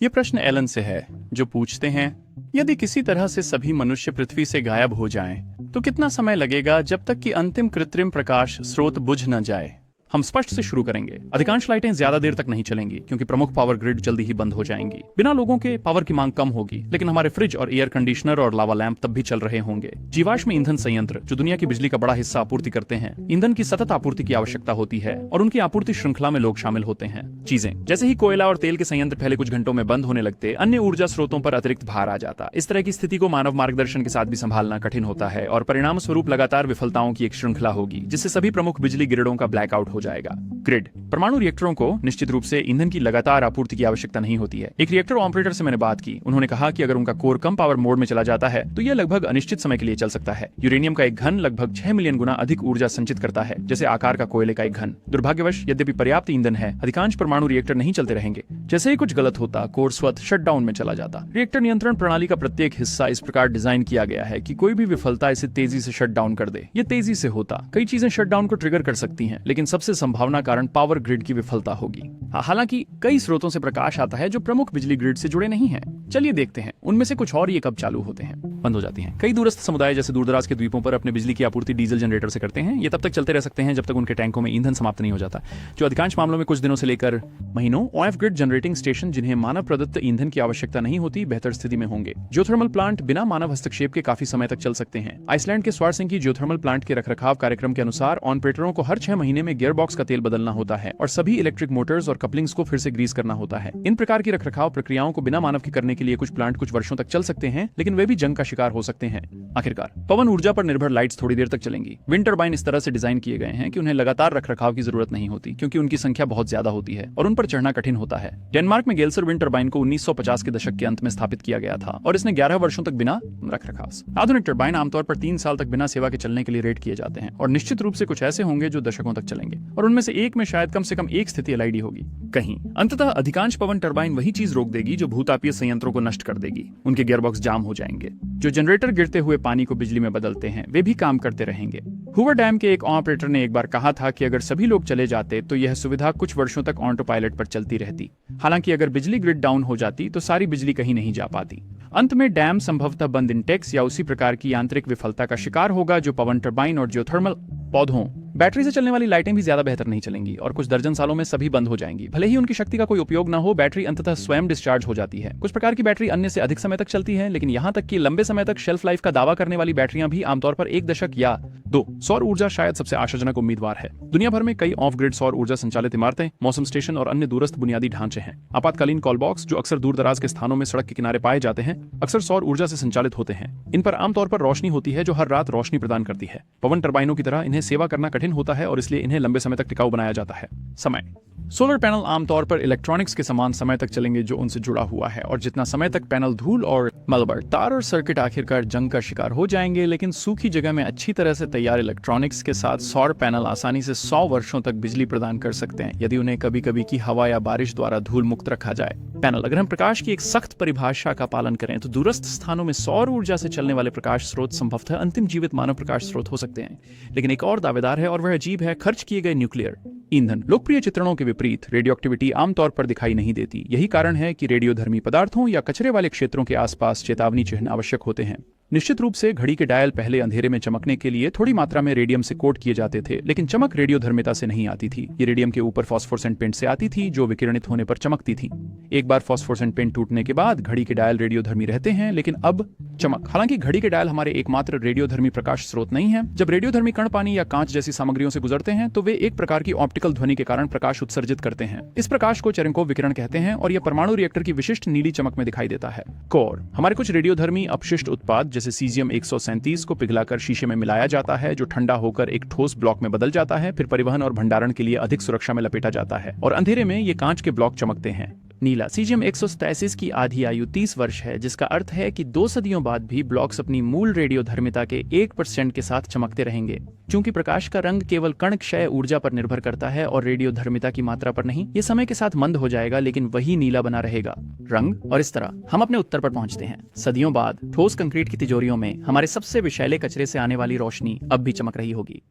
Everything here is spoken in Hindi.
ये प्रश्न एलन से है, जो पूछते हैं, यदि किसी तरह से सभी मनुष्य पृथ्वी से गायब हो जाएं, तो कितना समय लगेगा जब तक कि अंतिम कृत्रिम प्रकाश स्रोत बुझ न जाए। हम स्पष्ट से शुरू करेंगे। अधिकांश लाइटें ज्यादा देर तक नहीं चलेंगी क्योंकि प्रमुख पावर ग्रिड जल्दी ही बंद हो जाएंगी। बिना लोगों के पावर की मांग कम होगी, लेकिन हमारे फ्रिज और एयर कंडीशनर और लावा लैंप तब भी चल रहे होंगे। जीवाश्म ईंधन संयंत्र, जो दुनिया की बिजली का बड़ा हिस्सा आपूर्ति करते हैं, ईंधन की सतत आपूर्ति की आवश्यकता होती है और उनकी आपूर्ति श्रृंखला में लोग शामिल होते हैं। चीजें जैसे ही कोयला और तेल के संयंत्र पहले कुछ घंटों में बंद होने लगते, अन्य ऊर्जा स्रोतों पर अतिरिक्त भार आ जाता। इस तरह की स्थिति को मानव मार्गदर्शन के साथ भी संभालना कठिन होता है और परिणाम स्वरूप लगातार विफलताओं की एक श्रृंखला होगी, जिससे सभी प्रमुख बिजली ग्रिडों का ब्लैकआउट हो जाएगा। ग्रिड परमाणु रिएक्टरों को निश्चित रूप से ईंधन की लगातार आपूर्ति की आवश्यकता नहीं होती है। एक रिएक्टर ऑपरेटर से मैंने बात की, उन्होंने कहा कि अगर उनका कोर कम पावर मोड में चला जाता है तो यह लगभग अनिश्चित समय के लिए चल सकता है। यूरेनियम का एक घन लगभग 6 मिलियन गुना अधिक ऊर्जा संचित करता है, जैसे आकार का कोयले का एक घन। दुर्भाग्यवश यद्यपि पर्याप्त ईंधन है, अधिकांश परमाणु रिएक्टर नहीं चलते रहेंगे। जैसे ही कुछ गलत होता, कोर स्वतः शटडाउन में चला जाता। रिएक्टर नियंत्रण प्रणाली का प्रत्येक हिस्सा इस प्रकार डिजाइन किया गया है कि कोई भी विफलता इसे तेजी से शट डाउन कर दे। ये तेजी से होता, कई चीजें शटडाउन को ट्रिगर कर सकती हैं, लेकिन सबसे संभावना कारण पावर ग्रिड की विफलता होगी। हालांकि कई स्रोतों से प्रकाश आता है जो प्रमुख बिजली ग्रिड से जुड़े नहीं हैं। चलिए देखते हैं उनमें से कुछ और ये कब चालू होते हैं, बंद हो जाती हैं। कई दूरस्थ समुदाय जैसे दूरदराज के द्वीपों पर अपने बिजली की आपूर्ति डीजल जनरेटर से करते हैं। ये तब तक चलते रह सकते हैं जब तक उनके टैंकों में ईंधन समाप्त नहीं हो जाता, जो अधिकांश मामलों में कुछ दिनों से लेकर महीनों। ऑफ ग्रिड जनरेटिंग स्टेशन, जिन्हें मानव प्रदत्त ईंधन की आवश्यकता नहीं होती, बेहतर स्थिति में होंगे। जियोथर्मल प्लांट बिना मानव हस्तक्षेप के काफी समय तक चल सकते हैं। आइसलैंड के स्वारसिंकी जियोथर्मल प्लांट के रखरखाव कार्यक्रम के अनुसार ऑपरेटरों को हर 6 महीने में गियर बॉक्स का तेल बदलना होता है और सभी इलेक्ट्रिक मोटर्स और कपलिंग्स को फिर से ग्रीस करना होता है। इन प्रकार की रखरखाव प्रक्रियाओं को बिना मानव के करने के लिए कुछ प्लांट कुछ वर्षों तक चल सकते हैं, लेकिन वे भी जंग का शिकार हो सकते हैं। आखिरकार पवन ऊर्जा पर निर्भर लाइट्स थोड़ी देर तक चलेंगी। विंड टरबाइन इस तरह से डिजाइन किए गए हैं कि उन्हें लगातार रखरखाव की जरूरत नहीं होती, क्योंकि उनकी संख्या बहुत ज्यादा होती है और उन पर चढ़ना कठिन होता है। डेनमार्क में गेल्सर विंड टरबाइन को 1950 के दशक के अंत में स्थापित किया गया था और इसने 11 वर्षों तक बिना रखरखाव। आधुनिक टरबाइन आमतौर पर 3 साल तक बिना सेवा के चलने के लिए रेट किए जाते हैं और निश्चित रूप से कुछ ऐसे होंगे जो दशकों तक चलेंगे और उनमें से एक में शायद कम से कम एक स्थिति एलआईडी होगी कहीं। अंततः अधिकांश पवन टरबाइन वही चीज रोक देगी जो भूतापीय संयंत्रों को नष्ट कर देगी। उनके गियरबॉक्स जाम हो जाएंगे। जो जनरेटर गिरते हुए पानी को बिजली में बदलते हैं, वे भी काम करते रहेंगे। हूवर डैम के एक ऑपरेटर ने एक बार कहा था कि अगर सभी लोग चले जाते तो यह सुविधा कुछ वर्षों तक ऑटो पायलट पर चलती रहती। हालांकि अगर बिजली ग्रिड डाउन हो जाती तो सारी बिजली कहीं नहीं जा पाती। अंत में डैम संभवतः बंद इंटेक्स या उसी प्रकार की यांत्रिक विफलता का शिकार होगा जो पवन टरबाइन और जियोथर्मल पौधों। बैटरी से चलने वाली लाइटें भी ज्यादा बेहतर नहीं चलेंगी और कुछ दर्जन सालों में सभी बंद हो जाएंगी। भले ही उनकी शक्ति का कोई उपयोग न हो, बैटरी अंततः स्वयं डिस्चार्ज हो जाती है। कुछ प्रकार की बैटरी अन्य से अधिक समय तक चलती है, लेकिन यहां तक कि लंबे समय तक शेल्फ लाइफ का दावा करने वाली बैटरियां भी आमतौर पर 1 दशक या 2। सौर ऊर्जा शायद सबसे आशाजनक उम्मीदवार है। दुनिया भर में कई ऑफ ग्रिड सौर ऊर्जा संचालित इमारतें, मौसम स्टेशन और अन्य दूरस्थ बुनियादी ढांचे हैं। आपातकालीन कॉल बॉक्स, जो अक्सर दूर दराज के स्थानों में सड़क के किनारे पाए जाते हैं, अक्सर सौर ऊर्जा से संचालित होते हैं। इन पर आमतौर पर रोशनी होती है जो हर रात रोशनी प्रदान करती है। पवन टरबाइनों की तरह इन्हें सेवा करना कठिन होता है और इसलिए इन्हें लंबे समय तक टिकाऊ बनाया जाता है। समय सोलर पैनल आमतौर पर इलेक्ट्रॉनिक्स के समान समय तक चलेंगे जो उनसे जुड़ा हुआ है, और जितना समय तक पैनल धूल और मलबा, तार और सर्किट आखिरकार जंग का शिकार हो जाएंगे, लेकिन सूखी जगह में अच्छी तरह से तैयार इलेक्ट्रॉनिक्स के साथ सौर पैनल आसानी से 100 वर्षों तक बिजली प्रदान कर सकते हैं, यदि उन्हें कभी कभी की हवा या बारिश द्वारा धूल मुक्त रखा जाए। पैनल, अगर हम प्रकाश की एक सख्त परिभाषा का पालन करें तो दूरस्थ स्थानों में सौर ऊर्जा से चलने वाले प्रकाश स्रोत संभवतः अंतिम जीवित मानव प्रकाश स्रोत हो सकते हैं। लेकिन एक और दावेदार है और वह अजीब है, खर्च किए गए न्यूक्लियर ईंधन। लोकप्रिय चित्रणों के विपरीत रेडियोएक्टिविटी आमतौर पर दिखाई नहीं देती। यही कारण है कि रेडियोधर्मी पदार्थों या कचरे वाले क्षेत्रों के आसपास चेतावनी चिन्ह आवश्यक होते हैं। निश्चित रूप से घड़ी के डायल पहले अंधेरे में चमकने के लिए थोड़ी मात्रा में रेडियम से कोट किए जाते थे, लेकिन चमक रेडियोधर्मिता से नहीं आती थी। ये रेडियम के ऊपर फॉस्फोरेसेंट पेंट से आती थी जो विकिरणित होने पर चमकती थी। एक बार फॉस्फोरेसेंट पेंट टूटने के बाद घड़ी के डायल रेडियोधर्मी रहते हैं, लेकिन अब चमक। हालांकि घड़ी के डायल हमारे एकमात्र रेडियोधर्मी प्रकाश स्रोत नहीं है। जब रेडियोधर्मी कण पानी या कांच जैसी सामग्रियों से गुजरते हैं तो वे एक प्रकार की ऑप्टिकल ध्वनि के कारण प्रकाश उत्सर्जित करते हैं। इस प्रकाश को चेरेंकोव विकिरण कहते हैं और यह परमाणु रिएक्टर की विशिष्ट नीली चमक में दिखाई देता है। कोर, हमारे कुछ रेडियोधर्मी अपशिष्ट उत्पाद जैसे सीजियम 137 को पिघलाकर शीशे में मिलाया जाता है, जो ठंडा होकर एक ठोस ब्लॉक में बदल जाता है, फिर परिवहन और भंडारण के लिए अधिक सुरक्षा में लपेटा जाता है और अंधेरे में ये कांच के ब्लॉक चमकते हैं। नीला, सीजियम 187 की आधी आयु 30 वर्ष है, जिसका अर्थ है कि 2 सदियों बाद भी ब्लॉक्स अपनी मूल रेडियोधर्मिता के 1% के साथ चमकते रहेंगे। चूंकि प्रकाश का रंग केवल कण क्षय ऊर्जा पर निर्भर करता है और रेडियोधर्मिता की मात्रा पर नहीं, ये समय के साथ मंद हो जाएगा, लेकिन वही नीला बना रहेगा रंग। और इस तरह हम अपने उत्तर पर पहुंचते हैं। सदियों बाद ठोस कंक्रीट की तिजोरियों में हमारे सबसे विषैले कचरे से आने वाली रोशनी अब भी चमक रही होगी।